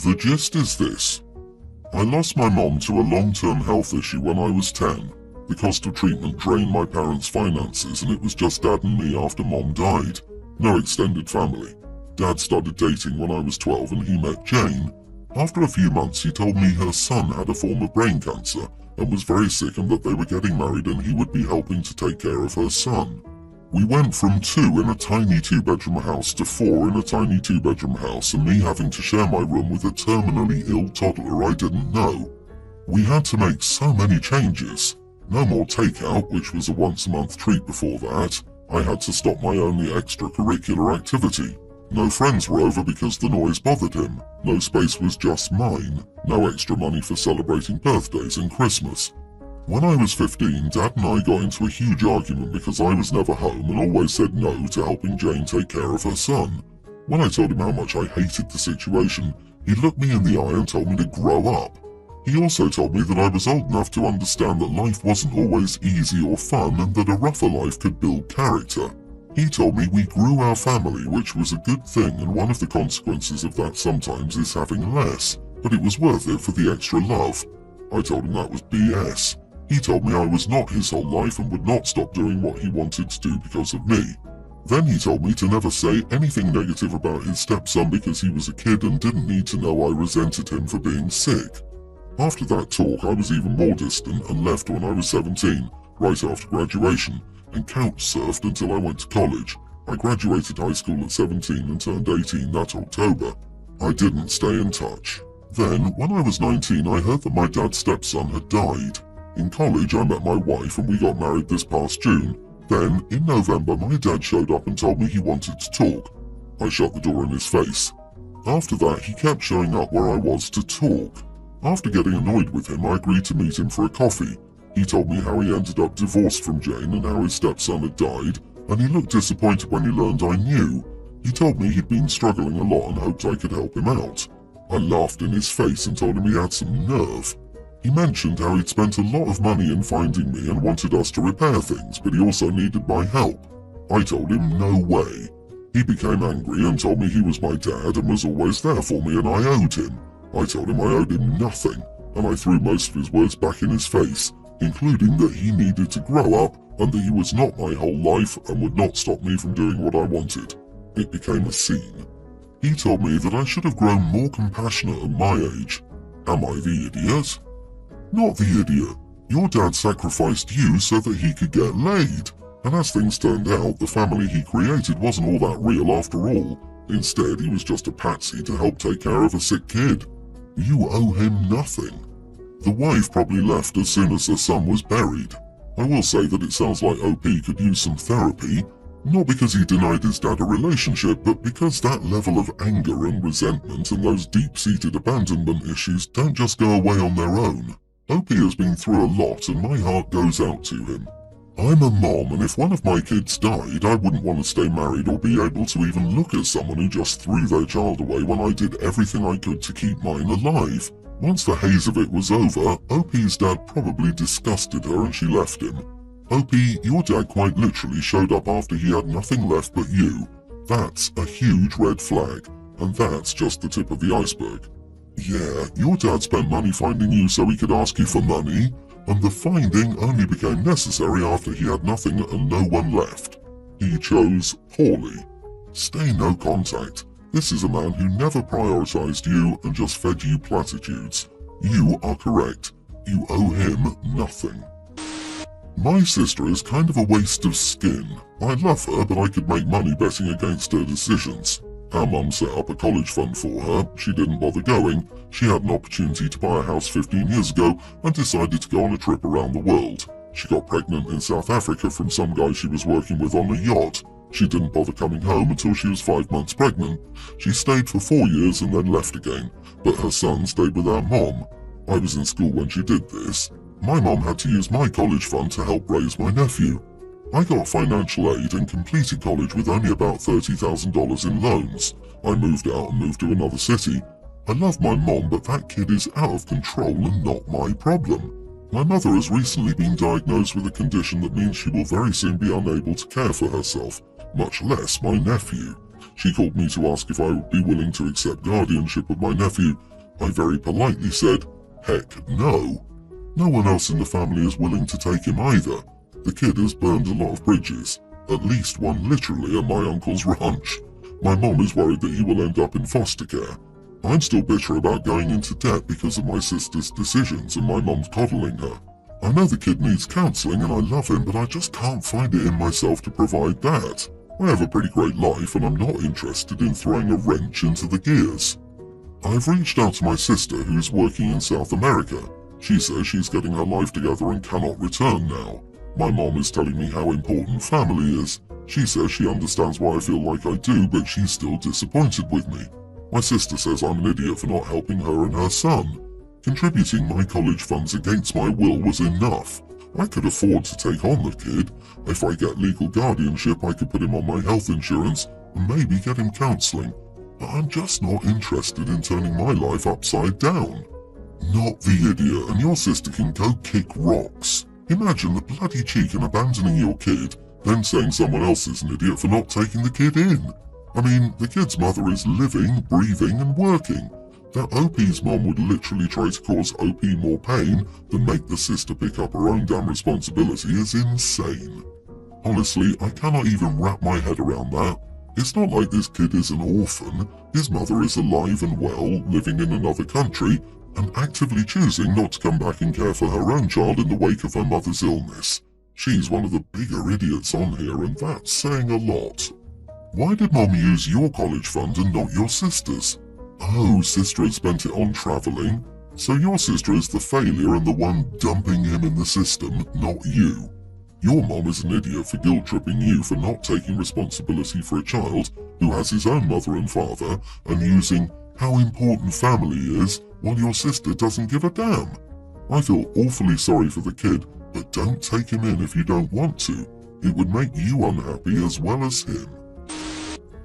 The gist is this. I lost my mom to a long-term health issue when I was 10. The cost of treatment drained my parents' finances and it was just Dad and me after Mom died. No extended family. Dad started dating when I was 12 and he met Jane. After a few months he told me her son had a form of brain cancer and was very sick and that they were getting married and he would be helping to take care of her son. We went from 2 in a tiny 2-bedroom house to 4 in a tiny 2-bedroom house and me having to share my room with a terminally ill toddler I didn't know. We had to make so many changes. No more takeout, which was a once-a-month treat before that. I had to stop my only extracurricular activity. No friends were over because the noise bothered him. No space was just mine. No extra money for celebrating birthdays and Christmas. When I was 15, Dad and I got into a huge argument because I was never home and always said no to helping Jane take care of her son. When I told him how much I hated the situation, he looked me in the eye and told me to grow up. He also told me that I was old enough to understand that life wasn't always easy or fun and that a rougher life could build character. He told me we grew our family, which was a good thing, and one of the consequences of that sometimes is having less, but it was worth it for the extra love. I told him that was BS. He told me I was not his whole life and would not stop doing what he wanted to do because of me. Then he told me to never say anything negative about his stepson because he was a kid and didn't need to know I resented him for being sick. After that talk, I was even more distant and left when I was 17, right after graduation, and couch surfed until I went to college. I graduated high school at 17 and turned 18 that October. I didn't stay in touch. Then, when I was 19, I heard that my dad's stepson had died. In college, I met my wife and we got married this past June. Then, in November, my dad showed up and told me he wanted to talk. I shut the door in his face. After that, he kept showing up where I was to talk. After getting annoyed with him, I agreed to meet him for a coffee. He told me how he ended up divorced from Jane and how his stepson had died, and he looked disappointed when he learned I knew. He told me he'd been struggling a lot and hoped I could help him out. I laughed in his face and told him he had some nerve. He mentioned how he'd spent a lot of money in finding me and wanted us to repair things, but he also needed my help. I told him no way. He became angry and told me he was my dad and was always there for me and I owed him. I told him I owed him nothing, and I threw most of his words back in his face, including that he needed to grow up and that he was not my whole life and would not stop me from doing what I wanted. It became a scene. He told me that I should have grown more compassionate at my age. Am I the idiot? Not the idiot. Your dad sacrificed you so that he could get laid. And as things turned out, the family he created wasn't all that real after all. Instead, he was just a patsy to help take care of a sick kid. You owe him nothing. The wife probably left as soon as her son was buried. I will say that it sounds like OP could use some therapy, not because he denied his dad a relationship, but because that level of anger and resentment and those deep-seated abandonment issues don't just go away on their own. OP has been through a lot and my heart goes out to him. I'm a mom, and if one of my kids died, I wouldn't want to stay married or be able to even look at someone who just threw their child away when I did everything I could to keep mine alive. Once the haze of it was over, OP's dad probably disgusted her and she left him. OP, your dad quite literally showed up after he had nothing left but you. That's a huge red flag, and that's just the tip of the iceberg. Yeah, your dad spent money finding you so he could ask you for money, and the finding only became necessary after he had nothing and no one left. He chose poorly. Stay no contact. This is a man who never prioritized you and just fed you platitudes. You are correct. You owe him nothing. My sister is kind of a waste of skin. I love her, but I could make money betting against her decisions. Our mum set up a college fund for her. She didn't bother going. She had an opportunity to buy a house 15 years ago and decided to go on a trip around the world. She got pregnant in South Africa from some guy she was working with on a yacht. She didn't bother coming home until she was 5 months pregnant. She stayed for 4 years and then left again, but her son stayed with our mom. I was in school when she did this. My mom had to use my college fund to help raise my nephew. I got financial aid and completed college with only about $30,000 in loans. I moved out and moved to another city. I love my mom, but that kid is out of control and not my problem. My mother has recently been diagnosed with a condition that means she will very soon be unable to care for herself, much less my nephew. She called me to ask if I would be willing to accept guardianship of my nephew. I very politely said, heck no. No one else in the family is willing to take him either. The kid has burned a lot of bridges, at least one literally at my uncle's ranch. My mom is worried that he will end up in foster care. I'm still bitter about going into debt because of my sister's decisions and my mom's coddling her. I know the kid needs counselling and I love him, but I just can't find it in myself to provide that. I have a pretty great life and I'm not interested in throwing a wrench into the gears. I've reached out to my sister who's working in South America. She says she's getting her life together and cannot return now. My mom is telling me how important family is. She says she understands why I feel like I do, but she's still disappointed with me. My sister says I'm an idiot for not helping her and her son. Contributing my college funds against my will was enough. I could afford to take on the kid. If I get legal guardianship, I could put him on my health insurance and maybe get him counselling. But I'm just not interested in turning my life upside down. Not the idiot, and your sister can go kick rocks. Imagine the bloody cheek in abandoning your kid, then saying someone else is an idiot for not taking the kid in. I mean, the kid's mother is living, breathing and working. That OP's mom would literally try to cause OP more pain than make the sister pick up her own damn responsibility is insane. Honestly, I cannot even wrap my head around that. It's not like this kid is an orphan. His mother is alive and well, living in another country, and actively choosing not to come back and care for her own child in the wake of her mother's illness. She's one of the bigger idiots on here, and that's saying a lot. Why did Mom use your college fund and not your sister's? Oh, sister had spent it on travelling. So your sister is the failure and the one dumping him in the system, not you. Your mom is an idiot for guilt-tripping you for not taking responsibility for a child who has his own mother and father and using how important family is while your sister doesn't give a damn. I feel awfully sorry for the kid, but don't take him in if you don't want to. It would make you unhappy as well as him.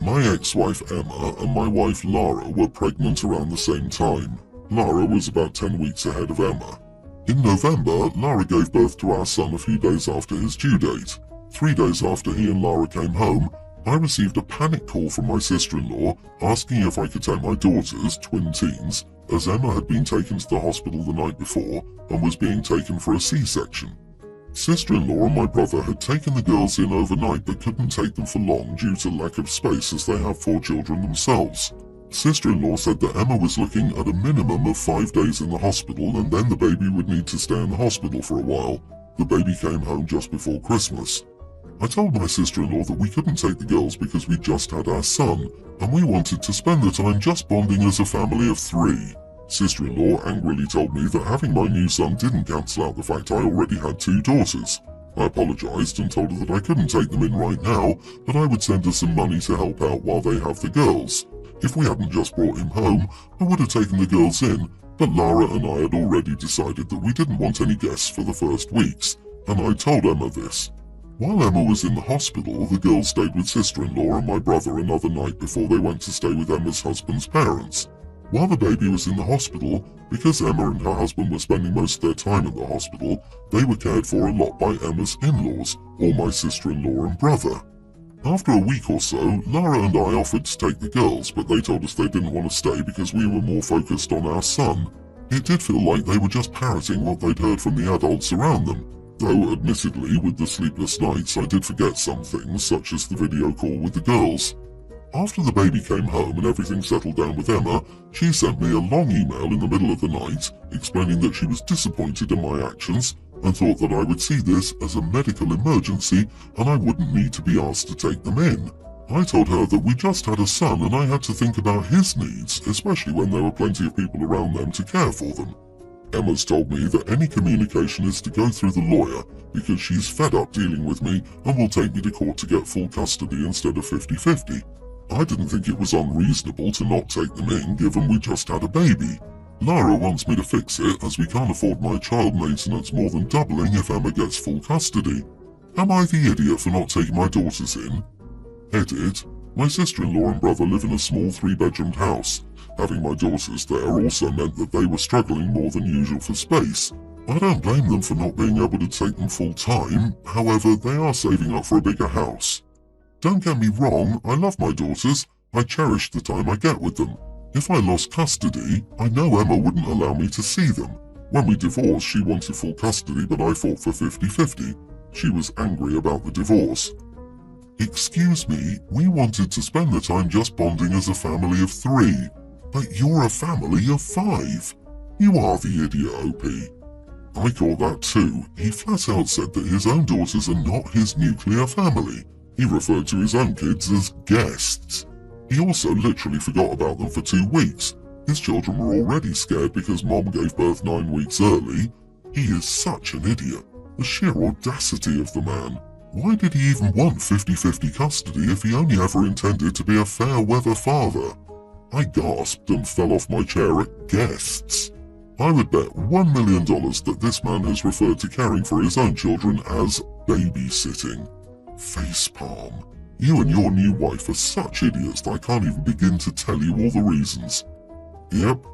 My ex-wife Emma and my wife Lara were pregnant around the same time. Lara was about 10 weeks ahead of Emma. In November, Lara gave birth to our son a few days after his due date. 3 days after he and Lara came home, I received a panic call from my sister-in-law asking if I could take my daughters, twin teens, as Emma had been taken to the hospital the night before and was being taken for a C-section. Sister-in-law and my brother had taken the girls in overnight but couldn't take them for long due to lack of space as they have 4 children themselves. Sister-in-law said that Emma was looking at a minimum of 5 days in the hospital and then the baby would need to stay in the hospital for a while. The baby came home just before Christmas. I told my sister-in-law that we couldn't take the girls because we just had our son and we wanted to spend the time just bonding as a family of 3. Sister-in-law angrily told me that having my new son didn't cancel out the fact I already had 2 daughters. I apologized and told her that I couldn't take them in right now, but I would send her some money to help out while they have the girls. If we hadn't just brought him home, I would have taken the girls in, but Lara and I had already decided that we didn't want any guests for the first weeks, and I told Emma this. While Emma was in the hospital, the girls stayed with sister-in-law and my brother another night before they went to stay with Emma's husband's parents. While the baby was in the hospital, because Emma and her husband were spending most of their time in the hospital, they were cared for a lot by Emma's in-laws, or my sister-in-law and brother. After a week or so, Lara and I offered to take the girls, but they told us they didn't want to stay because we were more focused on our son. It did feel like they were just parroting what they'd heard from the adults around them, though admittedly with the sleepless nights I did forget some things, such as the video call with the girls. After the baby came home and everything settled down with Emma, she sent me a long email in the middle of the night explaining that she was disappointed in my actions and thought that I would see this as a medical emergency and I wouldn't need to be asked to take them in. I told her that we just had a son and I had to think about his needs, especially when there were plenty of people around them to care for them. Emma's told me that any communication is to go through the lawyer because she's fed up dealing with me and will take me to court to get full custody instead of 50-50. I didn't think it was unreasonable to not take them in given we just had a baby. Lara wants me to fix it as we can't afford my child maintenance more than doubling if Emma gets full custody. Am I the idiot for not taking my daughters in? Edit. My sister-in-law and brother live in a small 3-bedroomed house. Having my daughters there also meant that they were struggling more than usual for space. I don't blame them for not being able to take them full time, however they are saving up for a bigger house. Don't get me wrong, I love my daughters. I cherish the time I get with them. If I lost custody, I know Emma wouldn't allow me to see them. When we divorced, she wanted full custody, but I fought for 50-50. She was angry about the divorce. Excuse me, we wanted to spend the time just bonding as a family of 3. But you're a family of 5. You are the idiot, OP. I call that too. He flat out said that his own daughters are not his nuclear family. He referred to his own kids as guests. He also literally forgot about them for 2 weeks. His children were already scared because Mom gave birth 9 weeks early. He is such an idiot. The sheer audacity of the man. Why did he even want 50-50 custody if he only ever intended to be a fair-weather father? I gasped and fell off my chair at guests. I would bet $1 million that this man has referred to caring for his own children as babysitting. Facepalm. You and your new wife are such idiots that I can't even begin to tell you all the reasons. Yep.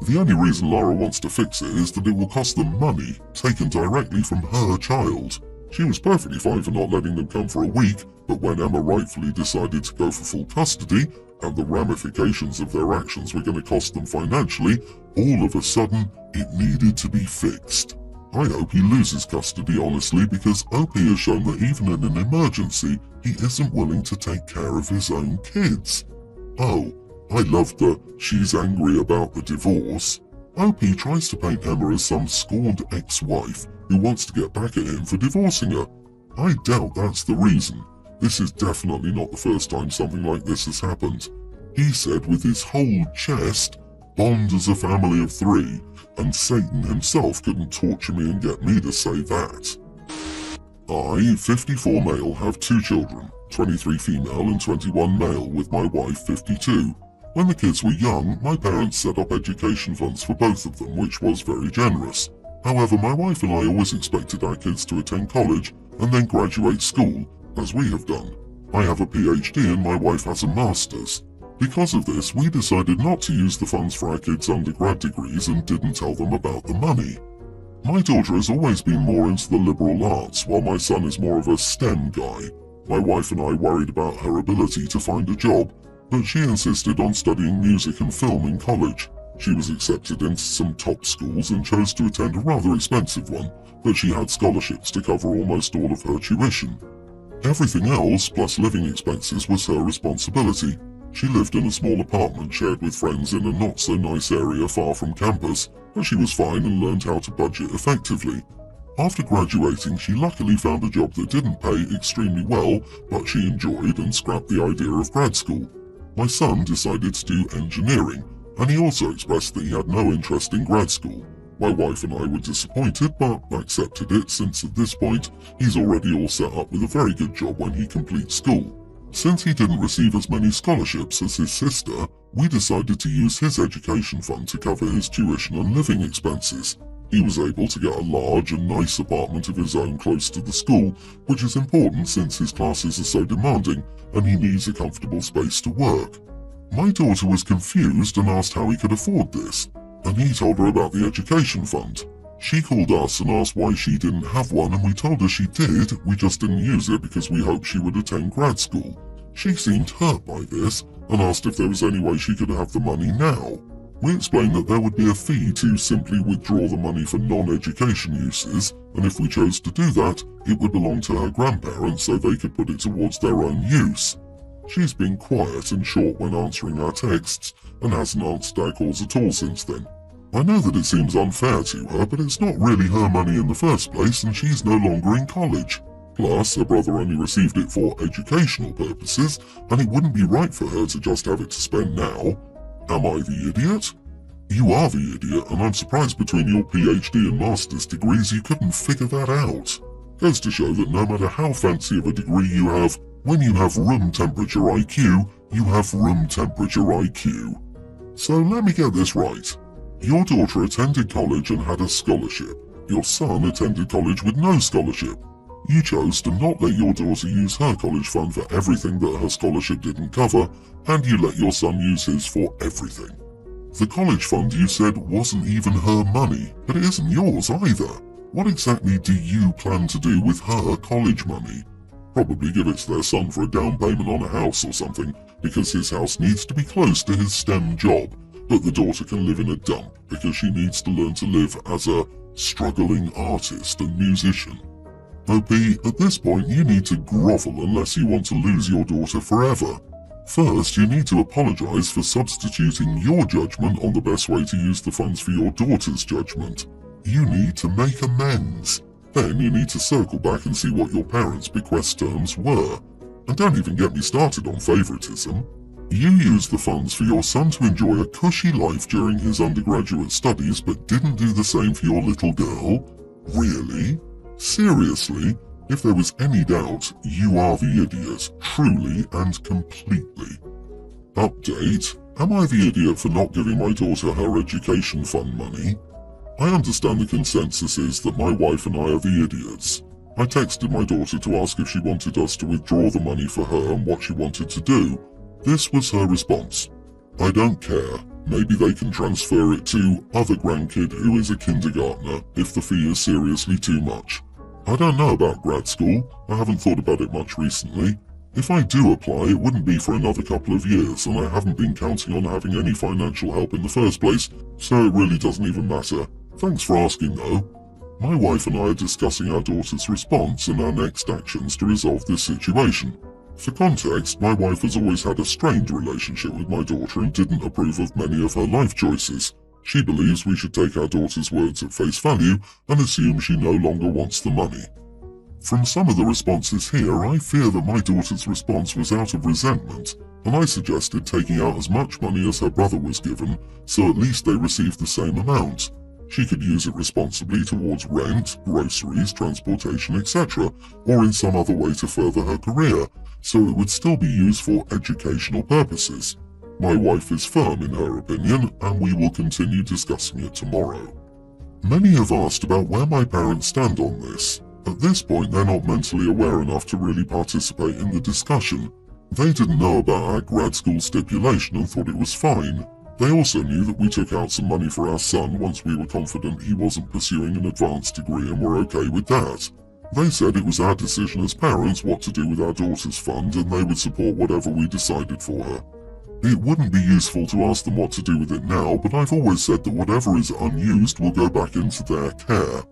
The only reason Lara wants to fix it is that it will cost them money, taken directly from her child. She was perfectly fine for not letting them come for a week, but when Emma rightfully decided to go for full custody, and the ramifications of their actions were going to cost them financially, all of a sudden, it needed to be fixed. I hope he loses custody, honestly, because OP has shown that even in an emergency, he isn't willing to take care of his own kids. Oh, I love the she's angry about the divorce. OP tries to paint Emma as some scorned ex-wife who wants to get back at him for divorcing her. I doubt that's the reason. This is definitely not the first time something like this has happened. He said with his whole chest, bond as a family of 3, and Satan himself couldn't torture me and get me to say that. I, 54 male, have 2 children, 23 female and 21 male, with my wife, 52. When the kids were young, my parents set up education funds for both of them, which was very generous. However, my wife and I always expected our kids to attend college and then graduate school, as we have done. I have a PhD and my wife has a master's. Because of this, we decided not to use the funds for our kids' undergrad degrees and didn't tell them about the money. My daughter has always been more into the liberal arts, while my son is more of a STEM guy. My wife and I worried about her ability to find a job, but she insisted on studying music and film in college. She was accepted into some top schools and chose to attend a rather expensive one, but she had scholarships to cover almost all of her tuition. Everything else, plus living expenses, was her responsibility. She lived in a small apartment shared with friends in a not-so-nice area far from campus, but she was fine and learned how to budget effectively. After graduating, she luckily found a job that didn't pay extremely well, but she enjoyed and scrapped the idea of grad school. My son decided to do engineering, and he also expressed that he had no interest in grad school. My wife and I were disappointed, but accepted it since at this point, he's already all set up with a very good job when he completes school. Since he didn't receive as many scholarships as his sister, we decided to use his education fund to cover his tuition and living expenses. He was able to get a large and nice apartment of his own close to the school, which is important since his classes are so demanding and he needs a comfortable space to work. My daughter was confused and asked how he could afford this, and he told her about the education fund. She called us and asked why she didn't have one, and we told her she did, we just didn't use it because we hoped she would attend grad school. She seemed hurt by this and asked if there was any way she could have the money now. We explained that there would be a fee to simply withdraw the money for non-education uses, and if we chose to do that, it would belong to her grandparents so they could put it towards their own use. She's been quiet and short when answering our texts, and hasn't answered our calls at all since then. I know that it seems unfair to her, but it's not really her money in the first place, and she's no longer in college. Plus, her brother only received it for educational purposes, and it wouldn't be right for her to just have it to spend now. Am I the idiot? You are the idiot, and I'm surprised between your PhD and master's degrees you couldn't figure that out. Goes to show that no matter how fancy of a degree you have, when you have room temperature IQ, you have room temperature IQ. So let me get this right. Your daughter attended college and had a scholarship. Your son attended college with no scholarship. You chose to not let your daughter use her college fund for everything that her scholarship didn't cover, and you let your son use his for everything. The college fund, you said, wasn't even her money, but it isn't yours either. What exactly do you plan to do with her college money? Probably give it to their son for a down payment on a house or something, because his house needs to be close to his STEM job, but the daughter can live in a dump because she needs to learn to live as a struggling artist and musician. OP, at this point you need to grovel unless you want to lose your daughter forever. First, you need to apologise for substituting your judgment on the best way to use the funds for your daughter's judgment. You need to make amends. Then you need to circle back and see what your parents' bequest terms were. And don't even get me started on favouritism. You used the funds for your son to enjoy a cushy life during his undergraduate studies but didn't do the same for your little girl? Really? Seriously? If there was any doubt, you are the idiot, truly and completely. Update. Am I the idiot for not giving my daughter her education fund money? I understand the consensus is that my wife and I are the idiots. I texted my daughter to ask if she wanted us to withdraw the money for her and what she wanted to do. This was her response. I don't care. Maybe they can transfer it to other grandkid who is a kindergartner if the fee is seriously too much. I don't know about grad school. I haven't thought about it much recently. If I do apply, it wouldn't be for another couple of years, and I haven't been counting on having any financial help in the first place, so it really doesn't even matter. Thanks for asking though. My wife and I are discussing our daughter's response and our next actions to resolve this situation. For context, my wife has always had a strained relationship with my daughter and didn't approve of many of her life choices. She believes we should take our daughter's words at face value and assume she no longer wants the money. From some of the responses here, I fear that my daughter's response was out of resentment, and I suggested taking out as much money as her brother was given, so at least they received the same amount. She could use it responsibly towards rent, groceries, transportation, etc., or in some other way to further her career, so it would still be used for educational purposes. My wife is firm in her opinion, and we will continue discussing it tomorrow. Many have asked about where my parents stand on this. At this point, they're not mentally aware enough to really participate in the discussion. They didn't know about our grad school stipulation and thought it was fine. They also knew that we took out some money for our son once we were confident he wasn't pursuing an advanced degree and were okay with that. They said it was our decision as parents what to do with our daughter's fund and they would support whatever we decided for her. It wouldn't be useful to ask them what to do with it now, but I've always said that whatever is unused will go back into their care.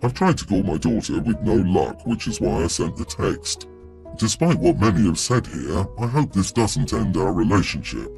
I've tried to call my daughter with no luck, which is why I sent the text. Despite what many have said here, I hope this doesn't end our relationship.